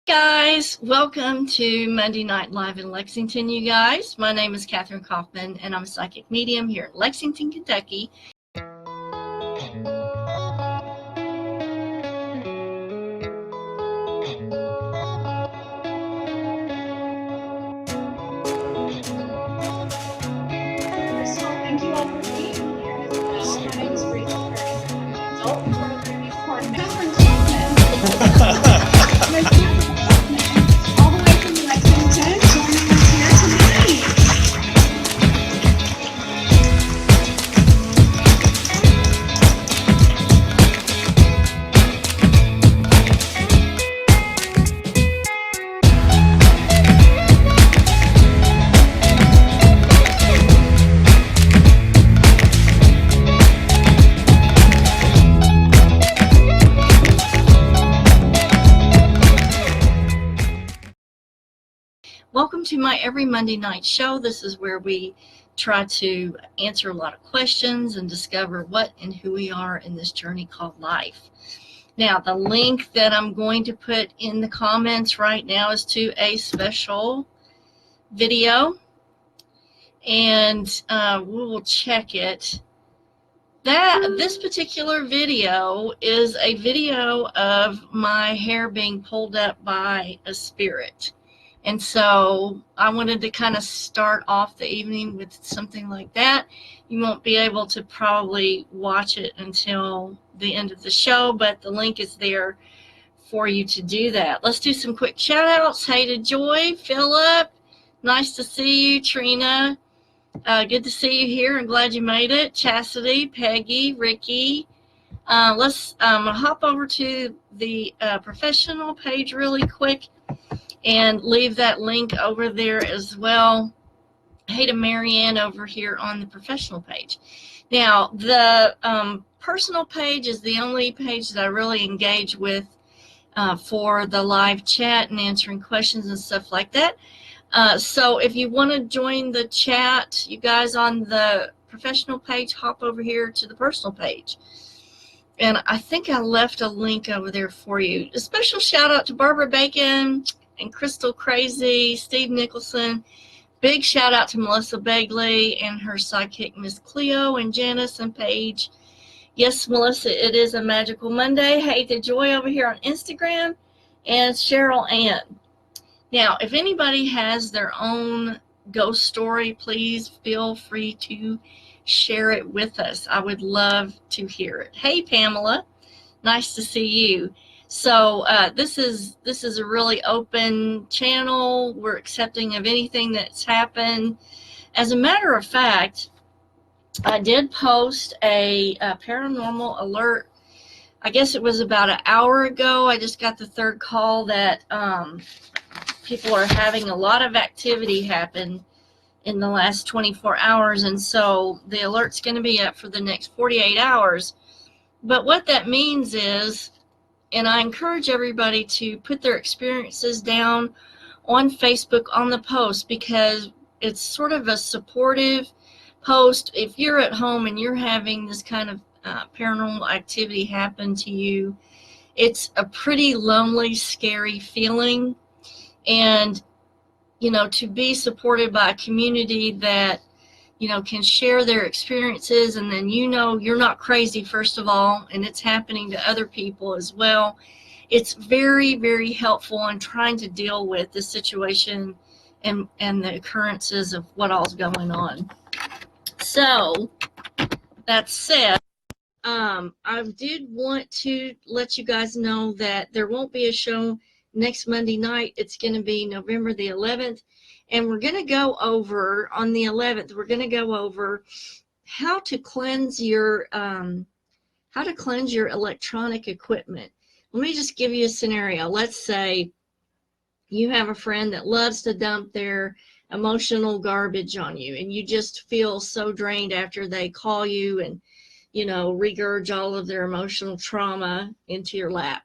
Guys, welcome to Monday Night Live in Lexington, you guys. My name is Kathryn Kauffman, and I'm a psychic medium here in Lexington, Kentucky. First of all, thank you all for being here as well. My name is Rachel Ferguson. I'm an adult horror movie Kathryn Kauffman. Miss Kathryn Kauffman, all the way from Lexington, joining us here tonight. Welcome to my every Monday night show. This is where we try to answer a lot of questions and discover what and who we are in this journey called life. Now, the link that I'm going to put in the comments right now is to a special video, and we will check it. This particular video is a video of my hair being pulled up by a spirit. And so I wanted to kind of start off the evening with something like that. You won't be able to probably watch it until the end of the show, but the link is there for you to do that. Let's do some quick shout outs. Hey to Joy, Philip, nice to see you. Trina, good to see you here. I'm glad you made it. Chastity, Peggy, Ricky. Let's hop over to the professional page really quick and leave that link over there as well. Hey to Marianne over here on the professional page. Now, the personal page is the only page that I really engage with for the live chat and answering questions and stuff like that. So if you want to join the chat, you guys on the professional page, hop over here to the personal page. And I think I left a link over there for you. A special shout out to Barbara Bacon and Crystal Crazy, Steve Nicholson. Big shout out to Melissa Begley and her sidekick Miss Cleo and Janice and Paige. Yes, Melissa, it is a magical Monday. Hey to Joy over here on Instagram and Cheryl Ann. Now, if anybody has their own ghost story, please feel free to share it with us. I would love to hear it. Hey, Pamela, nice to see you. So this is a really open channel. We're accepting of anything that's happened. As a matter of fact, I did post a paranormal alert. I guess it was about an hour ago. I just got the third call that people are having a lot of activity happen in the last 24 hours. And so the alert's going to be up for the next 48 hours. But what that means is, and I encourage everybody to put their experiences down on Facebook on the post, because it's sort of a supportive post. If you're at home and you're having this kind of paranormal activity happen to you, it's a pretty lonely, scary feeling. And, you know, to be supported by a community that, you know, can share their experiences, and then, you know, you're not crazy, first of all, and it's happening to other people as well. It's very, very helpful in trying to deal with the situation and the occurrences of what all's going on. So, that said, I did want to let you guys know that there won't be a show next Monday night. It's going to be November the 11th. And we're going to go over, on the 11th, we're going to go over how to cleanse your electronic equipment. Let me just give you a scenario. Let's say you have a friend that loves to dump their emotional garbage on you, and you just feel so drained after they call you and, you know, regurge all of their emotional trauma into your lap.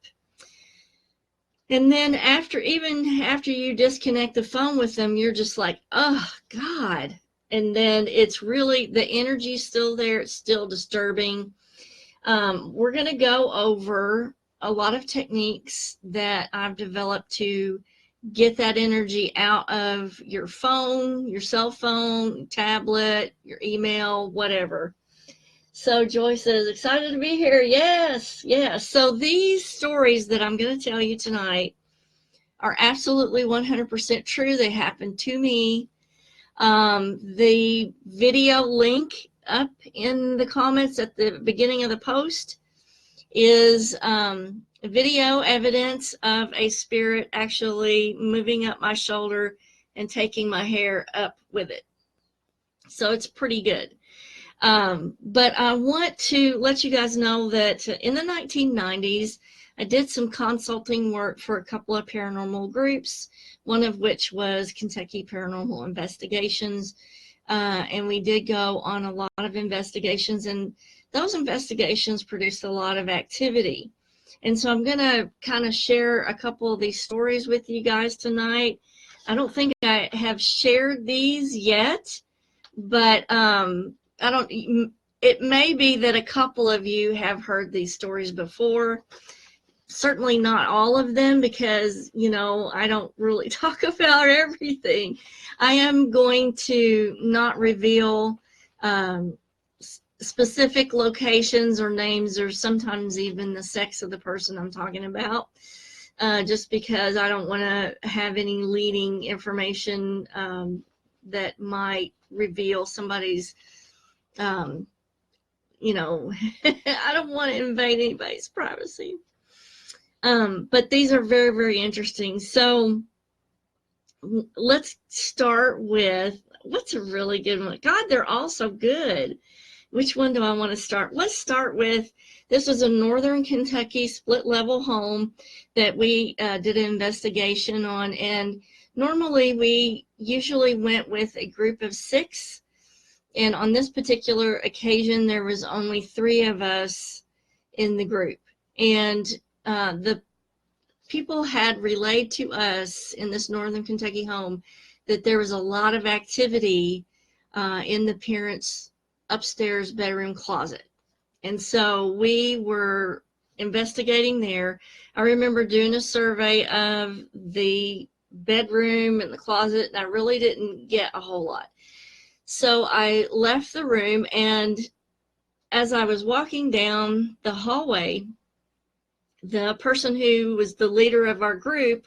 And then after you disconnect the phone with them, you're just like, oh, God. And then it's really, the energy's still there. It's still disturbing. We're going to go over a lot of techniques that I've developed to get that energy out of your phone, your cell phone, tablet, your email, whatever. So Joy says, excited to be here. Yes, yes. So these stories that I'm going to tell you tonight are absolutely 100% true. They happened to me. The video link up in the comments at the beginning of the post is video evidence of a spirit actually moving up my shoulder and taking my hair up with it. So it's pretty good. But I want to let you guys know that in the 1990s, I did some consulting work for a couple of paranormal groups, one of which was Kentucky Paranormal Investigations. And we did go on a lot of investigations, and those investigations produced a lot of activity. And so I'm going to kind of share a couple of these stories with you guys tonight. I don't think I have shared these yet, but it may be that a couple of you have heard these stories before. Certainly not all of them, because, I don't really talk about everything. I am going to not reveal specific locations or names, or sometimes even the sex of the person I'm talking about, just because I don't want to have any leading information that might reveal somebody's, I don't want to invade anybody's privacy. But these are very, very interesting. So let's start with, what's a really good one? God, they're all so good. Which one do I want to start? Let's start with, this was a Northern Kentucky split level home that we did an investigation on. And normally we usually went with a group of 6. And on this particular occasion, there was only 3 of us in the group. And the people had relayed to us in this Northern Kentucky home that there was a lot of activity in the parents' upstairs bedroom closet. And so we were investigating there. I remember doing a survey of the bedroom and the closet, and I really didn't get a whole lot. So I left the room, and as I was walking down the hallway, the person who was the leader of our group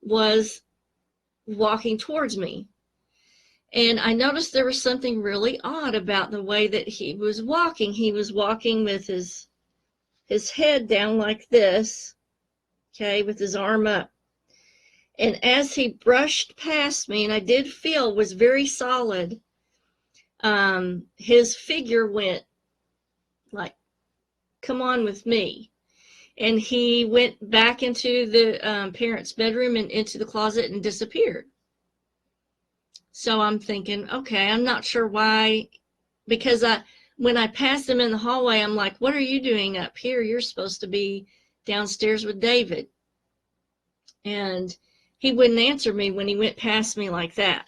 was walking towards me. And I noticed there was something really odd about the way that he was walking. He was walking with his head down like this, okay, with his arm up. And as he brushed past me, and I did feel was very solid, his figure went like, come on with me. And he went back into the parents' bedroom and into the closet and disappeared. So I'm thinking, okay, I'm not sure why, because when I passed him in the hallway, I'm like, what are you doing up here? You're supposed to be downstairs with David. And he wouldn't answer me when he went past me like that.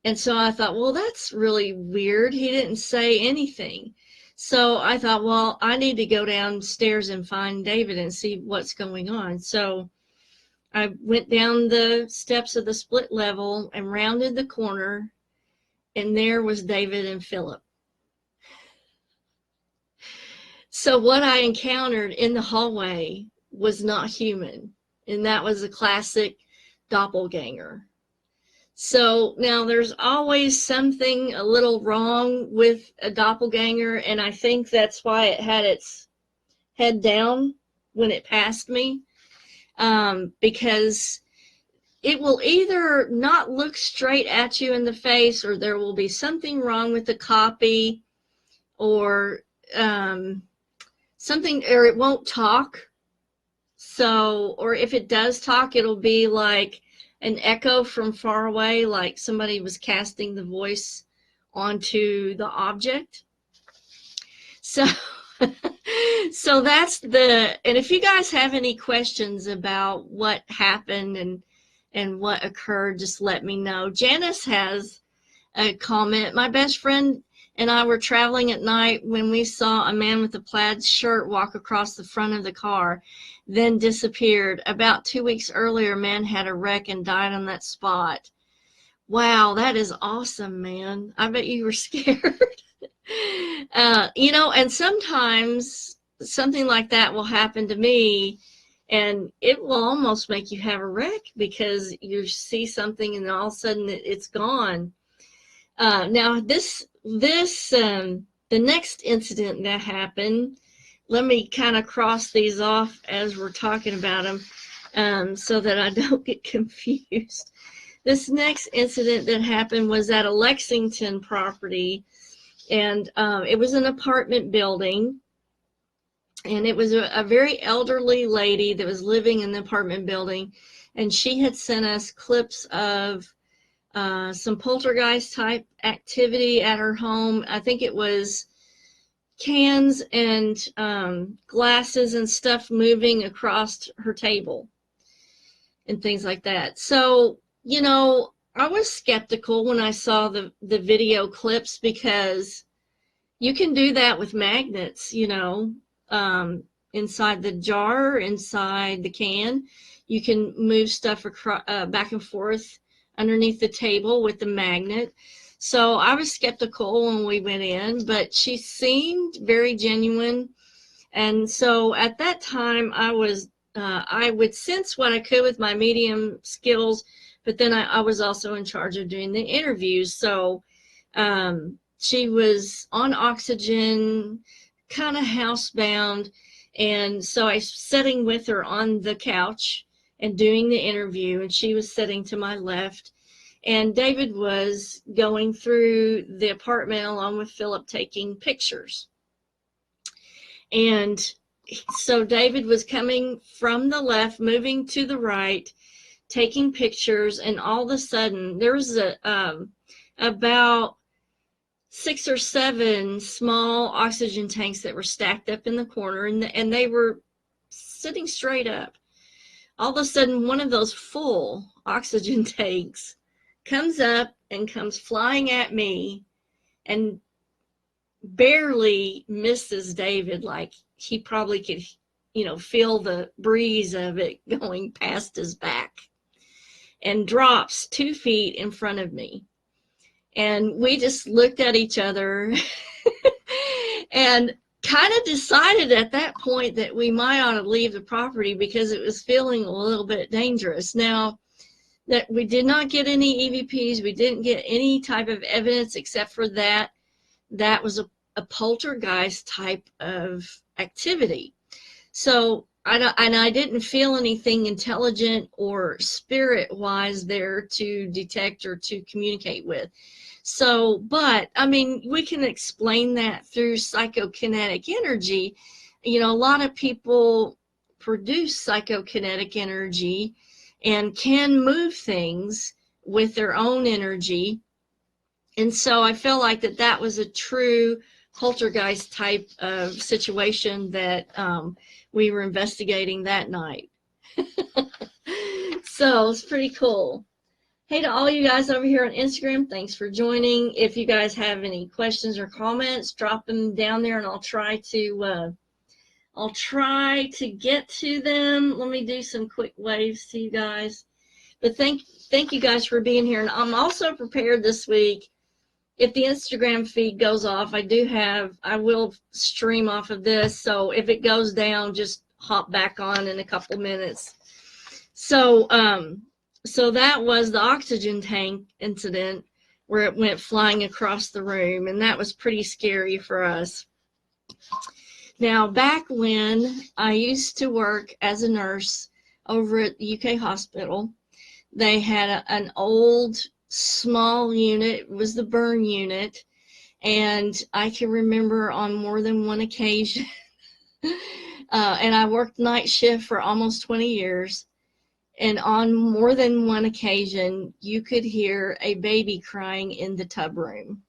And so I thought, well, that's really weird. He didn't say anything. So I thought, well, I need to go downstairs and find David and see what's going on. So I went down the steps of the split level and rounded the corner, and there was David and Philip. So what I encountered in the hallway was not human, and that was a classic doppelganger. So now there's always something a little wrong with a doppelganger, and I think that's why it had its head down when it passed me, because it will either not look straight at you in the face, or there will be something wrong with the copy, or something, or it won't talk. So, or if it does talk, it'll be like an echo from far away, like somebody was casting the voice onto the object. So so that's and if you guys have any questions about what happened and what occurred, just let me know. Janice has a comment. My best friend and I were traveling at night when we saw a man with a plaid shirt walk across the front of the car, then disappeared. About 2 weeks earlier, a man had a wreck and died on that spot. Wow, that is awesome, man. I bet you were scared. You know, and sometimes something like that will happen to me, and it will almost make you have a wreck because you see something and all of a sudden it's gone. Now the next incident that happened, let me kind of cross these off as we're talking about them, so that I don't get confused. This next incident that happened was at a Lexington property, and it was an apartment building, and it was a very elderly lady that was living in the apartment building, and she had sent us clips of some poltergeist type activity at her home. I think it was cans and glasses and stuff moving across her table and things like that. So, you know, I was skeptical when I saw the video clips, because you can do that with magnets, you know, inside the jar, inside the can. You can move stuff across, back and forth underneath the table with the magnet. So I was skeptical when we went in, but she seemed very genuine. And so at that time, I would sense what I could with my medium skills, but then I was also in charge of doing the interviews. So she was on oxygen, kind of housebound. And so I was sitting with her on the couch and doing the interview, and she was sitting to my left. And David was going through the apartment along with Philip, taking pictures. And so David was coming from the left, moving to the right, taking pictures, and all of a sudden there was about 6 or 7 small oxygen tanks that were stacked up in the corner, and they were sitting straight up. All of a sudden, one of those full oxygen tanks comes up and comes flying at me and barely misses David. Like he probably could, you know, feel the breeze of it going past his back, and drops 2 feet in front of me. And we just looked at each other and kind of decided at that point that we might ought to leave the property because it was feeling a little bit dangerous. Now, that we did not get any EVPs, we didn't get any type of evidence except for that was a poltergeist type of activity. So I didn't feel anything intelligent or spirit-wise there to detect or to communicate with. So, but I mean, we can explain that through psychokinetic energy. You know, a lot of people produce psychokinetic energy and can move things with their own energy. And so I feel like that was a true poltergeist type of situation that we were investigating that night. So it's pretty cool. Hey, to all you guys over here on Instagram, thanks for joining. If you guys have any questions or comments, drop them down there, and I'll try to get to them. Let me do some quick waves to you guys. But thank you guys for being here. And I'm also prepared this week. If the Instagram feed goes off, I will stream off of this. So if it goes down, just hop back on in a couple minutes. So that was the oxygen tank incident where it went flying across the room, and that was pretty scary for us. Now, back when I used to work as a nurse over at the UK hospital, they had an old small unit. It was the burn unit, and I can remember on more than one occasion, and I worked night shift for almost 20 years, and on more than one occasion, you could hear a baby crying in the tub room.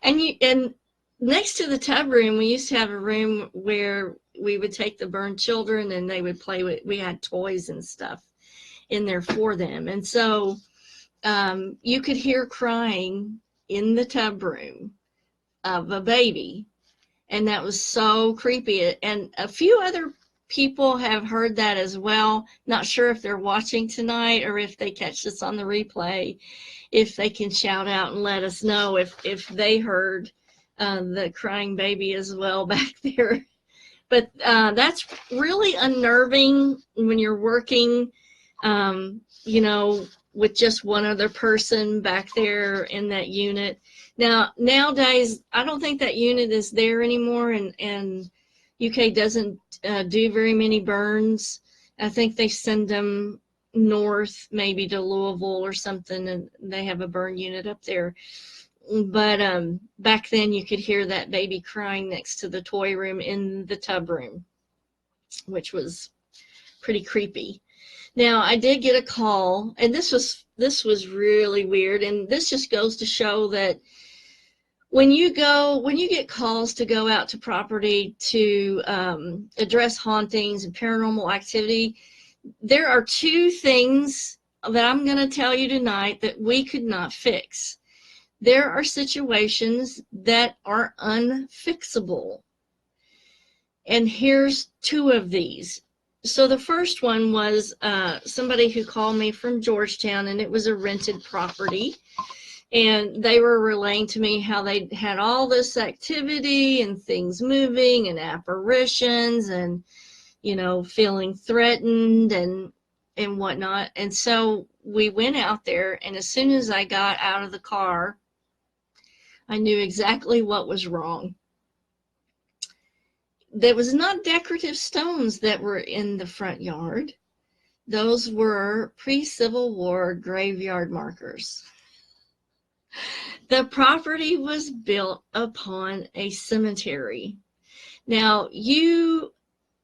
And next to the tub room, we used to have a room where we would take the burned children and they would play with, we had toys and stuff in there for them. And so you could hear crying in the tub room of a baby. And that was so creepy. And a few other people have heard that as well. Not sure if they're watching tonight or if they catch this on the replay, if they can shout out and let us know if they heard the crying baby as well back there. But that's really unnerving when you're working, you know, with just one other person back there in that unit. Now, nowadays, I don't think that unit is there anymore, and UK doesn't do very many burns. I think they send them north, maybe to Louisville or something, and they have a burn unit up there. But back then you could hear that baby crying next to the toy room in the tub room, which was pretty creepy. Now, I did get a call, and this was really weird, and this just goes to show that when you get calls to go out to property to address hauntings and paranormal activity, there are two things that I'm going to tell you tonight that we could not fix. There are situations that are unfixable. And here's two of these. So the first one was somebody who called me from Georgetown, and it was a rented property. And they were relaying to me how they had all this activity and things moving and apparitions and, you know, feeling threatened and whatnot. And so we went out there, and as soon as I got out of the car, I knew exactly what was wrong. There was not decorative stones that were in the front yard. Those were pre-Civil War graveyard markers. The property was built upon a cemetery. Now,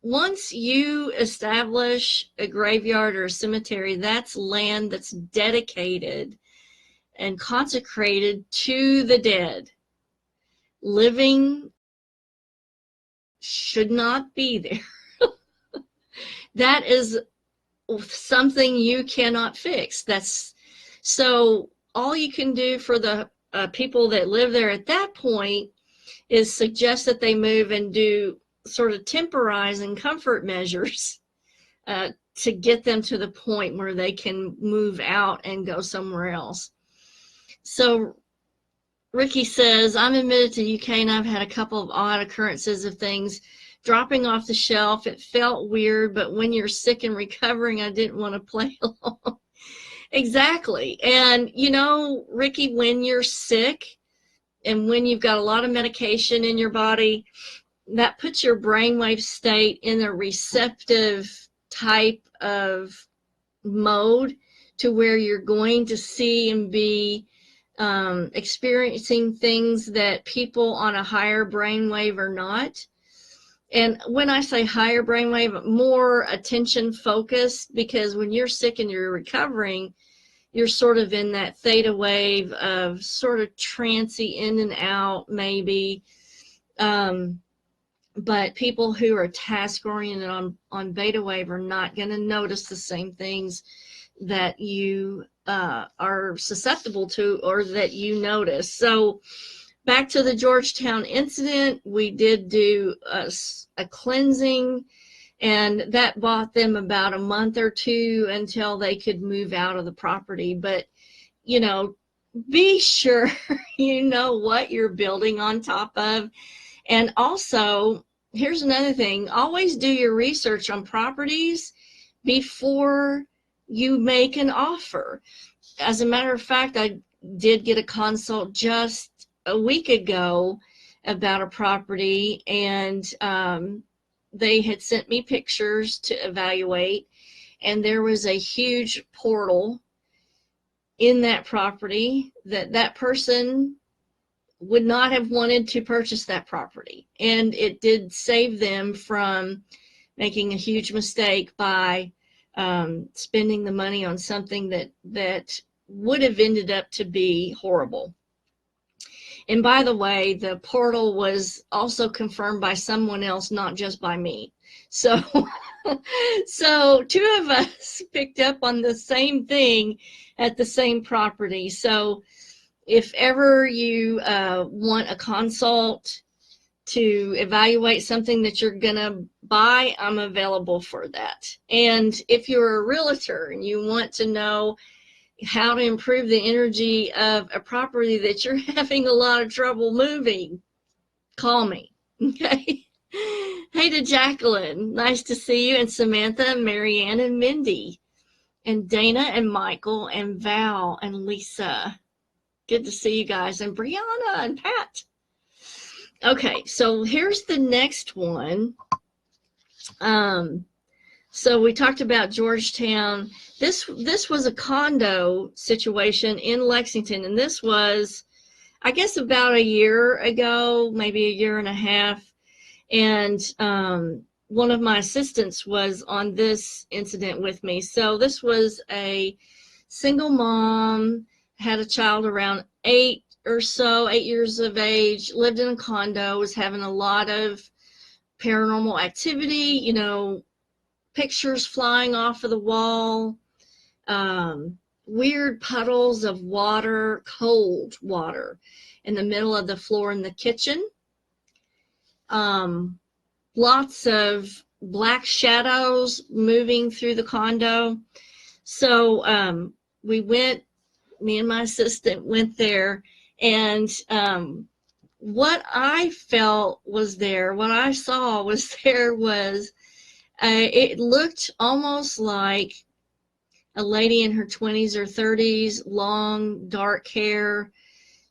once you establish a graveyard or a cemetery, that's land that's dedicated and consecrated to the dead. Living should not be there. That is something you cannot fix. So all you can do for the people that live there at that point is suggest that they move and do sort of temporize and comfort measures to get them to the point where they can move out and go somewhere else. So Ricky says, I'm admitted to UK and I've had a couple of odd occurrences of things dropping off the shelf. It felt weird, but when you're sick and recovering, I didn't want to play along. Exactly. And, you know, Ricky, when you're sick and when you've got a lot of medication in your body, that puts your brainwave state in a receptive type of mode to where you're going to see and be experiencing things that people on a higher brainwave are not. And when I say higher brainwave, more attention focused, because when you're sick and you're recovering, you're sort of in that theta wave of sort of trancy in and out, maybe. But people who are task oriented on beta wave are not going to notice the same things that you are susceptible to or that you notice. So back to the Georgetown incident, we did do a cleansing, and that bought them about a month or two until they could move out of the property. But, you know, be sure you know what you're building on top of. And also, here's another thing, always do your research on properties before you make an offer. As a matter of fact, I did get a consult just a week ago about a property, and they had sent me pictures to evaluate, and there was a huge portal in that property that person would not have wanted to purchase that property. And it did save them from making a huge mistake by spending the money on something that would have ended up to be horrible. And by the way, the portal was also confirmed by someone else, not just by me. So, so two of us picked up on the same thing at the same property. So if ever you want a consult to evaluate something that you're going to buy, I'm available for that. And if you're a realtor and you want to know how to improve the energy of a property that you're having a lot of trouble moving, call me. Okay. Hey to Jacqueline, nice to see you, and Samantha and Marianne and Mindy and Dana and Michael and Val and Lisa. Good to see you guys, and Brianna and Pat. Okay, so here's the next one. So we talked about Georgetown. This was a condo situation in Lexington, and this was, I guess, about a year ago, maybe a year and a half. And one of my assistants was on this incident with me. So this was a single mom, had a child around 8 years of age, lived in a condo, was having a lot of paranormal activity, you know, pictures flying off of the wall, weird puddles of water, cold water in the middle of the floor in the kitchen. Lots of black shadows moving through the condo. So me and my assistant went there, and what I felt was there, what I saw was there was, it looked almost like a lady in her 20s or 30s, long, dark hair.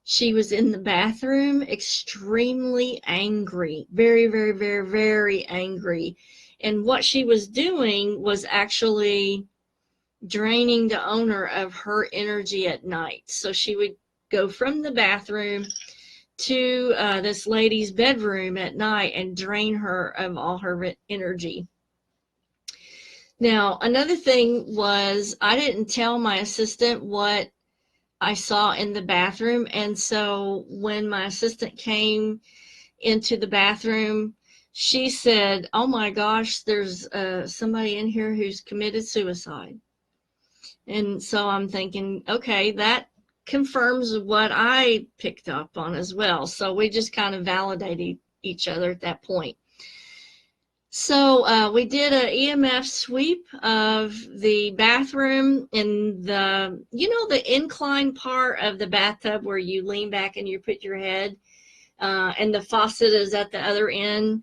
She was in the bathroom, extremely angry, very, very, very, very angry. And what she was doing was actually draining the owner of her energy at night. So she would go from the bathroom to this lady's bedroom at night and drain her of all her energy. Now, another thing was, I didn't tell my assistant what I saw in the bathroom. And so when my assistant came into the bathroom, she said, "Oh my gosh, there's somebody in here who's committed suicide." And so I'm thinking, okay, that confirms what I picked up on as well. So we just kind of validated each other at that point. So we did an EMF sweep of the bathroom in the, you know, the incline part of the bathtub where you lean back and you put your head, and the faucet is at the other end.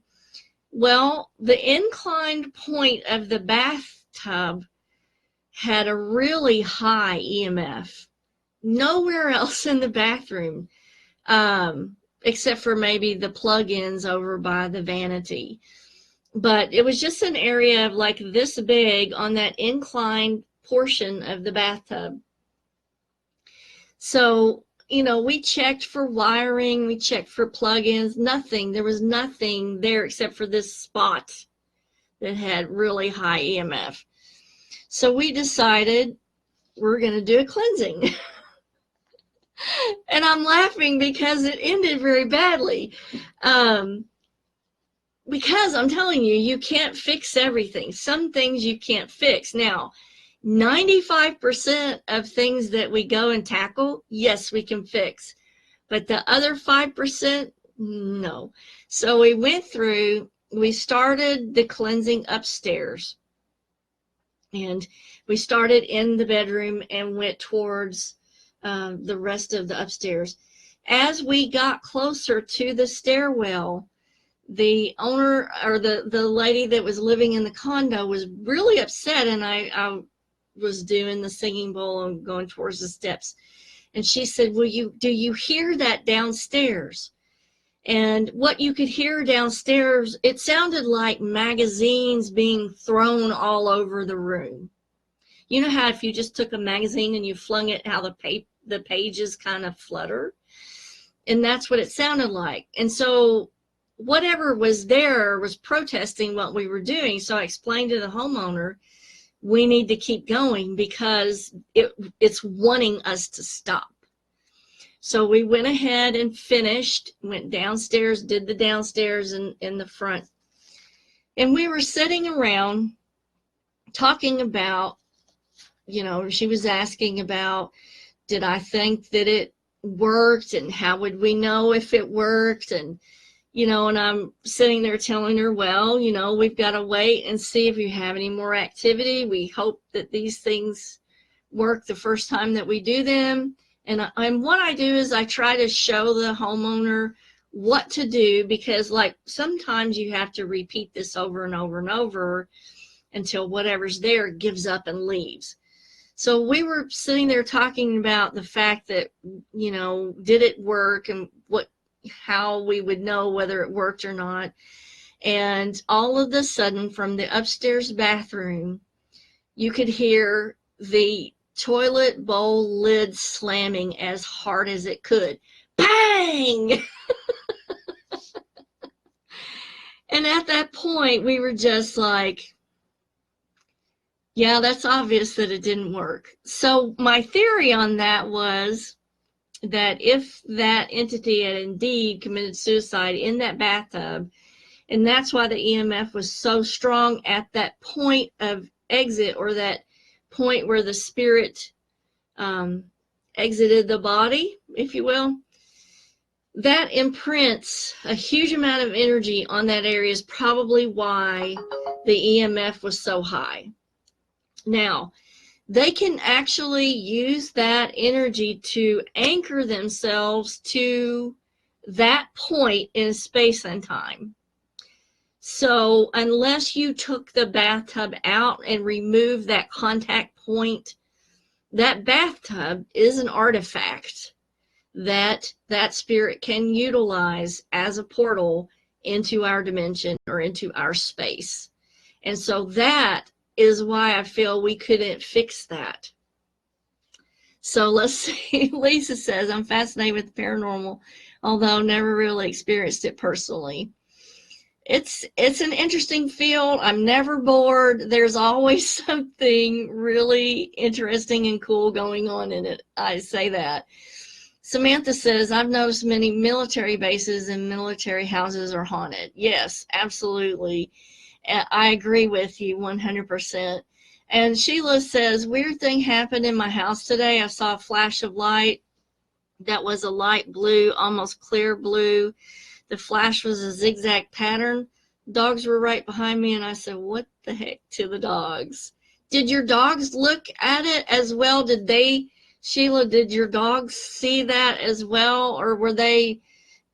Well, the inclined point of the bathtub had a really high EMF. Nowhere else in the bathroom, except for maybe the plug-ins over by the vanity. But it was just an area of like this big on that inclined portion of the bathtub. So, you know, we checked for wiring, we checked for plug-ins, nothing. There was nothing there except for this spot that had really high EMF. So we decided we're going to do a cleansing. And I'm laughing because it ended very badly. Because I'm telling you, you can't fix everything. Some things you can't fix. Now, 95% of things that we go and tackle, yes, we can fix. But the other 5%, no. So we went through, we started the cleansing upstairs. And we started in the bedroom and went towards the rest of the upstairs. As we got closer to the stairwell, the owner, or the lady that was living in the condo, was really upset, and I was doing the singing bowl and going towards the steps, and she said, do you hear that downstairs? And what you could hear downstairs, it sounded like magazines being thrown all over the room. You know how if you just took a magazine and you flung it, how the pages kind of flutter? And that's what it sounded like. And so whatever was there was protesting what we were doing. So I explained to the homeowner, we need to keep going because it's wanting us to stop. So we went ahead and finished, went downstairs, did the downstairs and in the front. And we were sitting around talking about, you know, she was asking about, did I think that it worked, and how would we know if it worked? And, you know, and I'm sitting there telling her, well, you know, we've got to wait and see if you have any more activity. We hope that these things work the first time that we do them. And what I do is I try to show the homeowner what to do, because like sometimes you have to repeat this over and over and over until whatever's there gives up and leaves. So we were sitting there talking about the fact that, you know, did it work, and how we would know whether it worked or not. And all of a sudden, from the upstairs bathroom, you could hear the toilet bowl lid slamming as hard as it could. Bang! And at that point, we were just like, yeah, that's obvious that it didn't work. So my theory on that was that if that entity had indeed committed suicide in that bathtub, and that's why the EMF was so strong at that point of exit, or that point where the spirit exited the body, if you will, that imprints a huge amount of energy on that area, is probably why the EMF was so high. Now, they can actually use that energy to anchor themselves to that point in space and time. So unless you took the bathtub out and removed that contact point, that bathtub is an artifact that that spirit can utilize as a portal into our dimension or into our space. And so that is why I feel we couldn't fix that. So let's see. Lisa says, I'm fascinated with the paranormal, although never really experienced it personally. It's an interesting field. I'm never bored. There's always something really interesting and cool going on in it. I say that. Samantha says, I've noticed many military bases and military houses are haunted. Yes, absolutely. I agree with you 100%. And Sheila says, weird thing happened in my house today. I saw a flash of light that was a light blue, almost clear blue. The flash was a zigzag pattern. Dogs were right behind me, and I said, what the heck, to the dogs? Did your dogs look at it as well? Sheila, did your dogs see that as well? Or were they,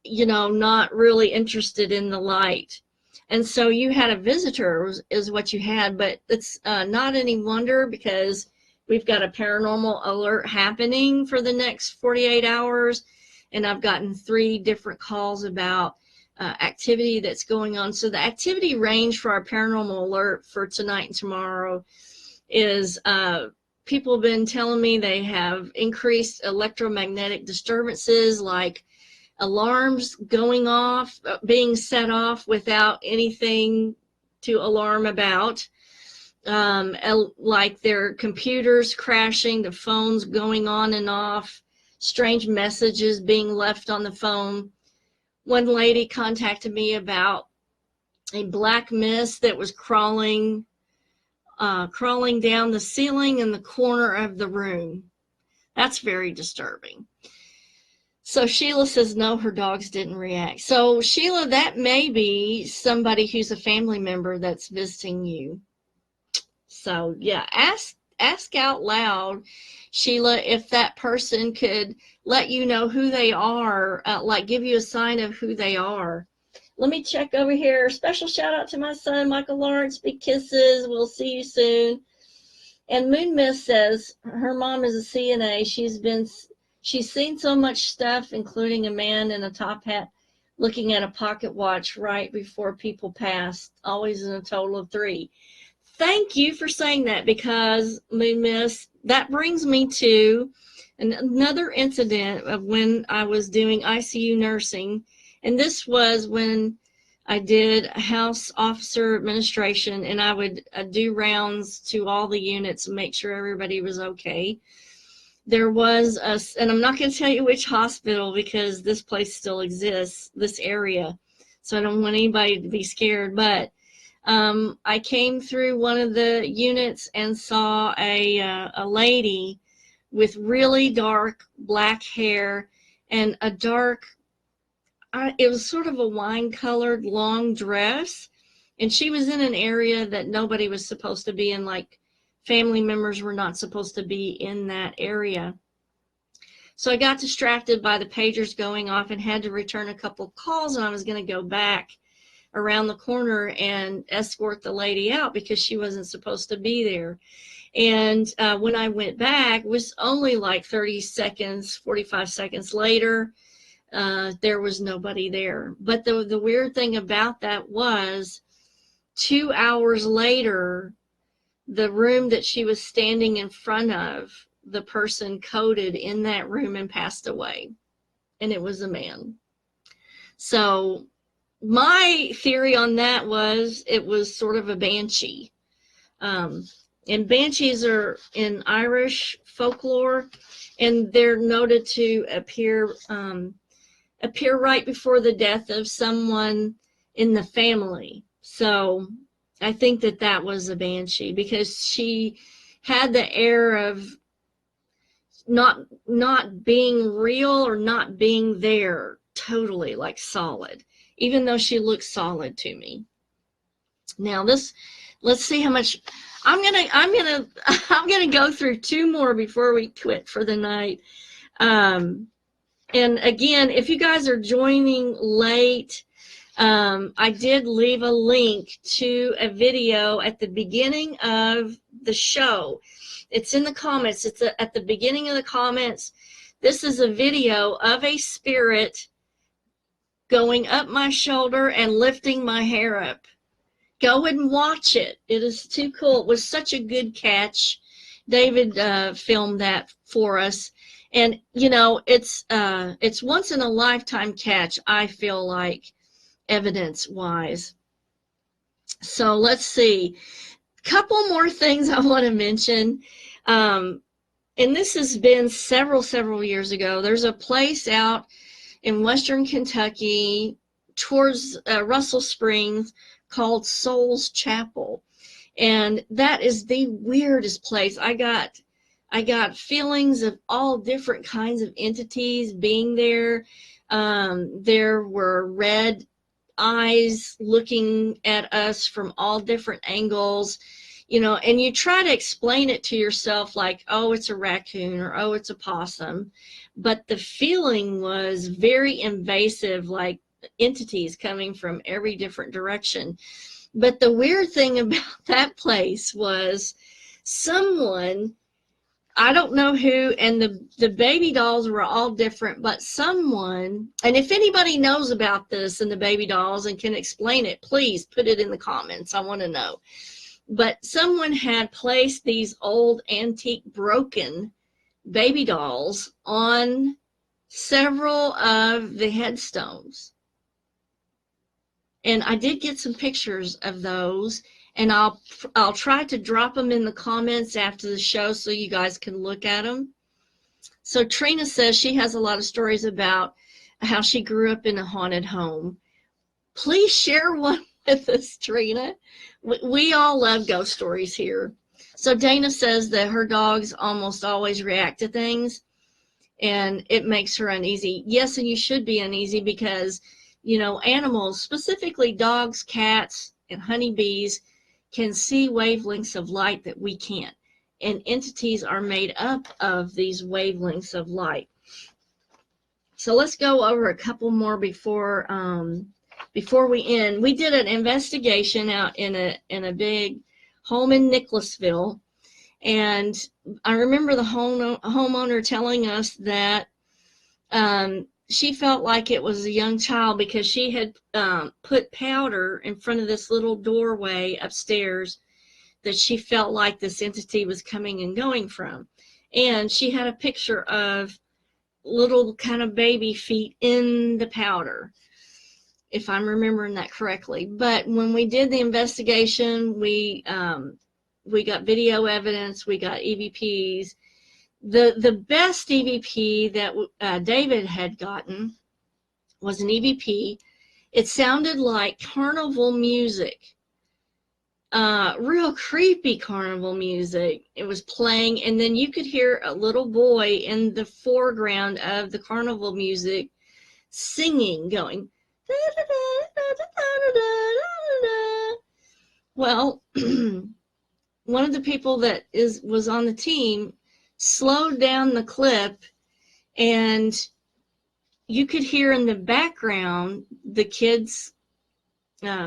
you know, not really interested in the light? And so you had a visitor is what you had, but it's not any wonder, because we've got a paranormal alert happening for the next 48 hours. And I've gotten 3 different calls about activity that's going on. So the activity range for our paranormal alert for tonight and tomorrow is people have been telling me they have increased electromagnetic disturbances, like alarms going off, being set off without anything to alarm about, like their computers crashing, the phones going on and off, strange messages being left on the phone. One lady contacted me about a black mist that was crawling down the ceiling in the corner of the room. That's very disturbing. So Sheila says, no, her dogs didn't react. So Sheila, that may be somebody who's a family member that's visiting you. So yeah, ask out loud, Sheila, if that person could let you know who they are, like give you a sign of who they are. Let me check over here. Special shout out to my son, Michael Lawrence. Big kisses. We'll see you soon. And Moon Mist says her mom is a CNA. She's seen so much stuff, including a man in a top hat looking at a pocket watch right before people passed, always in a total of 3. Thank you for saying that, because, Moon Mist, that brings me to another incident of when I was doing ICU nursing. And this was when I did house officer administration, and I would do rounds to all the units and make sure everybody was okay. There was and I'm not going to tell you which hospital, because this place still exists, this area, so I don't want anybody to be scared, but I came through one of the units and saw a lady with really dark black hair, and a dark, it was sort of a wine-colored long dress, and she was in an area that nobody was supposed to be in, like family members were not supposed to be in that area. So I got distracted by the pagers going off and had to return a couple calls, and I was going to go back around the corner and escort the lady out because she wasn't supposed to be there. And when I went back, it was only like 30 seconds, 45 seconds later, there was nobody there. But the weird thing about that was 2 hours later, the room that she was standing in front of, the person coded in that room and passed away. And it was a man. So my theory on that was it was sort of a banshee. And banshees are in Irish folklore, and they're noted to appear right before the death of someone in the family. So I think that was a banshee because she had the air of not being real or not being there totally, like solid, even though she looks solid to me. Now let's see how much I'm gonna go through 2 more before we quit for the night. And again, if you guys are joining late, I did leave a link to a video at the beginning of the show. It's in the comments. It's at the beginning of the comments. This is a video of a spirit going up my shoulder and lifting my hair up. Go and watch it. It is too cool. It was such a good catch. David filmed that for us. And, you know, it's once in a lifetime catch, I feel like, evidence-wise. So let's see. Couple more things I want to mention. And this has been several years ago. There's a place out in western Kentucky towards Russell Springs called Soul's Chapel. And that is the weirdest place. I got feelings of all different kinds of entities being there. There were red eyes looking at us from all different angles, you know, and you try to explain it to yourself like, oh, it's a raccoon, or oh, it's a possum. But the feeling was very invasive, like entities coming from every different direction. But the weird thing about that place was someone, I don't know who, and the baby dolls were all different, but someone, and if anybody knows about this and the baby dolls and can explain it, please put it in the comments. I want to know. But someone had placed these old antique broken baby dolls on several of the headstones. And I did get some pictures of those, and I'll try to drop them in the comments after the show so you guys can look at them. So Trina says she has a lot of stories about how she grew up in a haunted home. Please share one with us, Trina. We all love ghost stories here. So Dana says that her dogs almost always react to things, and it makes her uneasy. Yes, and you should be uneasy because, you know, animals, specifically dogs, cats, and honeybees, can see wavelengths of light that we can't. And entities are made up of these wavelengths of light. So let's go over a couple more before we end. We did an investigation out in a big home in Nicholasville, and I remember the homeowner telling us that she felt like it was a young child because she had put powder in front of this little doorway upstairs that she felt like this entity was coming and going from. And she had a picture of little kind of baby feet in the powder, if I'm remembering that correctly. But when we did the investigation, we got video evidence, we got EVPs. The best EVP that David had gotten was an EVP. It sounded like carnival music. real creepy carnival music. It was playing, and then you could hear a little boy in the foreground of the carnival music singing, going, da, da, da, da, da, da, da, da, da. Well, one of the people that was on the team slowed down the clip, and you could hear in the background the kids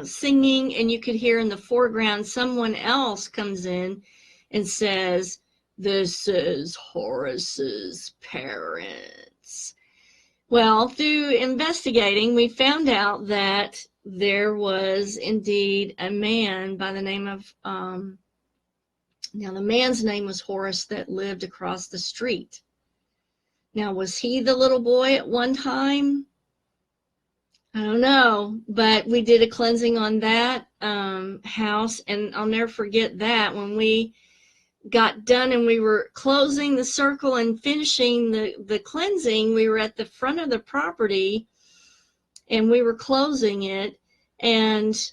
singing, and you could hear in the foreground someone else comes in and says, "This is Horace's parents." Well, through investigating, we found out that there was indeed a man by the name of, now the man's name was Horace, that lived across the street. Now, was he the little boy at one time? I don't know, but we did a cleansing on that house, and I'll never forget that when we got done and we were closing the circle and finishing the cleansing, we were at the front of the property and we were closing it, and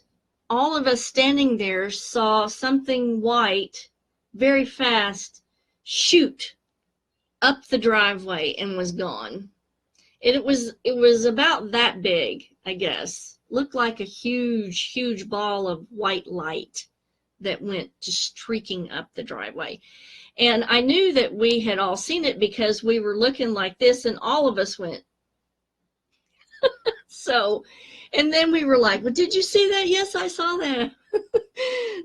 all of us standing there saw something white very fast shoot up the driveway and was gone. It was about that big, I guess. Looked like a huge ball of white light that went just streaking up the driveway. And I knew that we had all seen it because we were looking like this, and all of us went. So, and then we were like, well, did you see that? Yes, I saw that.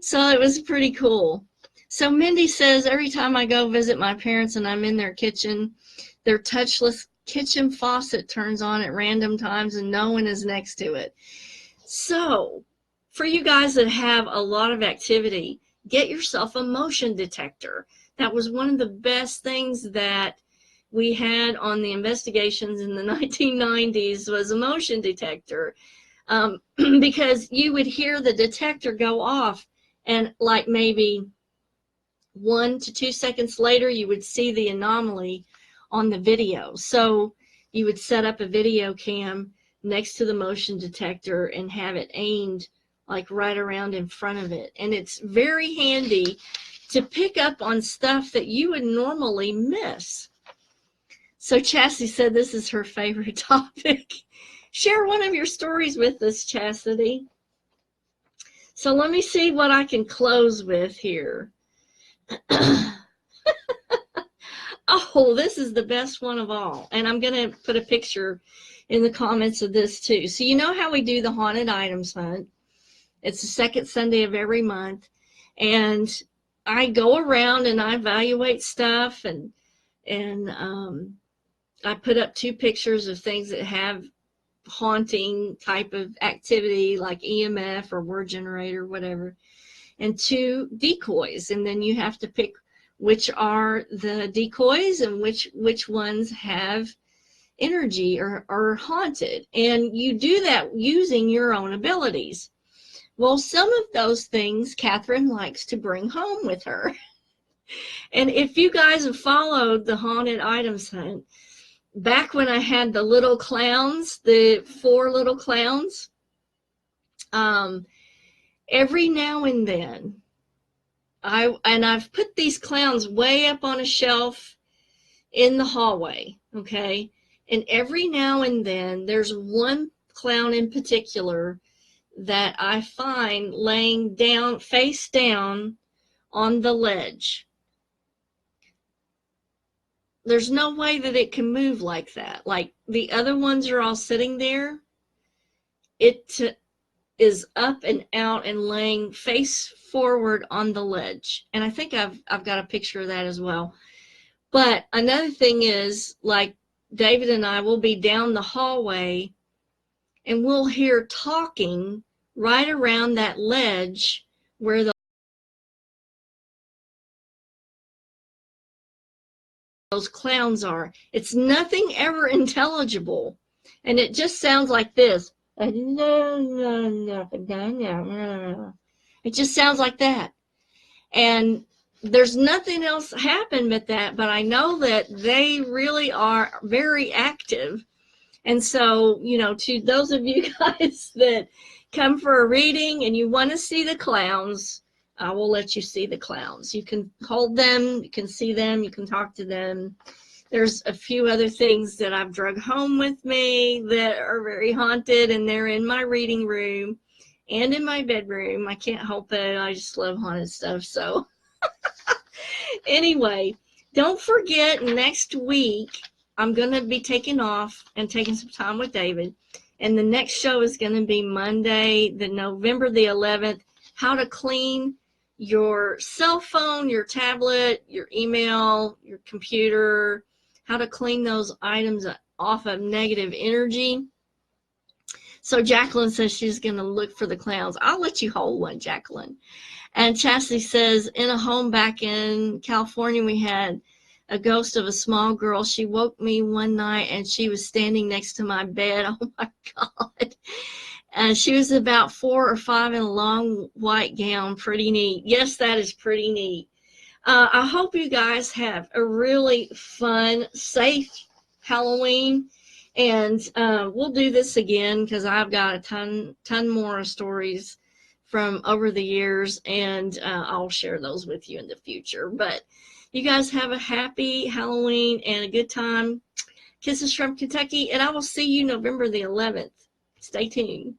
So it was pretty cool. So Mindy says, every time I go visit my parents and I'm in their kitchen, their touchless kitchen faucet turns on at random times and no one is next to it. So for you guys that have a lot of activity, get yourself a motion detector. That was one of the best things that we had on the investigations in the 1990s, was a motion detector, because you would hear the detector go off, and like maybe 1 to 2 seconds later, you would see the anomaly on the video. So you would set up a video cam next to the motion detector and have it aimed like right around in front of it. And it's very handy to pick up on stuff that you would normally miss. So Chastity said this is her favorite topic. Share one of your stories with us, Chastity. So let me see what I can close with here. Oh, this is the best one of all. And I'm going to put a picture in the comments of this too. So you know how we do the haunted items hunt. It's the second Sunday of every month. And I go around and I evaluate stuff, and I put up 2 pictures of things that have haunting type of activity, like EMF or word generator, whatever, and 2 decoys. And then you have to pick which are the decoys and which ones have energy or are haunted. And you do that using your own abilities. Well, some of those things Kathryn likes to bring home with her. And if you guys have followed the haunted items hunt, back when I had the little clowns, the 4 little clowns, every now and then, I've put these clowns way up on a shelf in the hallway, okay? And every now and then, there's one clown in particular that I find laying down, face down on the ledge. There's no way that it can move like that. Like the other ones are all sitting there. It is up and out and laying face forward on the ledge. And I think I've got a picture of that as well. But another thing is, like, David and I will be down the hallway and we'll hear talking right around that ledge where those clowns are. It's nothing ever intelligible. And it just sounds like this. It just sounds like that. And there's nothing else happened but that, but I know that they really are very active. And so, you know, to those of you guys that come for a reading and you want to see the clowns, I will let you see the clowns. You can hold them, you can see them, you can talk to them. There's a few other things that I've drug home with me that are very haunted, and they're in my reading room and in my bedroom. I can't help it. I just love haunted stuff. So anyway, don't forget, next week I'm going to be taking off and taking some time with David. And the next show is going to be Monday, November the 11th, how to clean your cell phone, your tablet, your email, your computer, how to clean those items off of negative energy. So Jacqueline says she's going to look for the clowns. I'll let you hold one, Jacqueline. And Chastity says, in a home back in California, we had a ghost of a small girl. She woke me one night and she was standing next to my bed. Oh my God. And she was about 4 or 5 in a long white gown. Pretty neat. Yes, that is pretty neat. I hope you guys have a really fun, safe Halloween. And we'll do this again because I've got a ton more stories from over the years, and I'll share those with you in the future. But you guys have a happy Halloween and a good time. Kisses from Kentucky, and I will see you November the 11th. Stay tuned.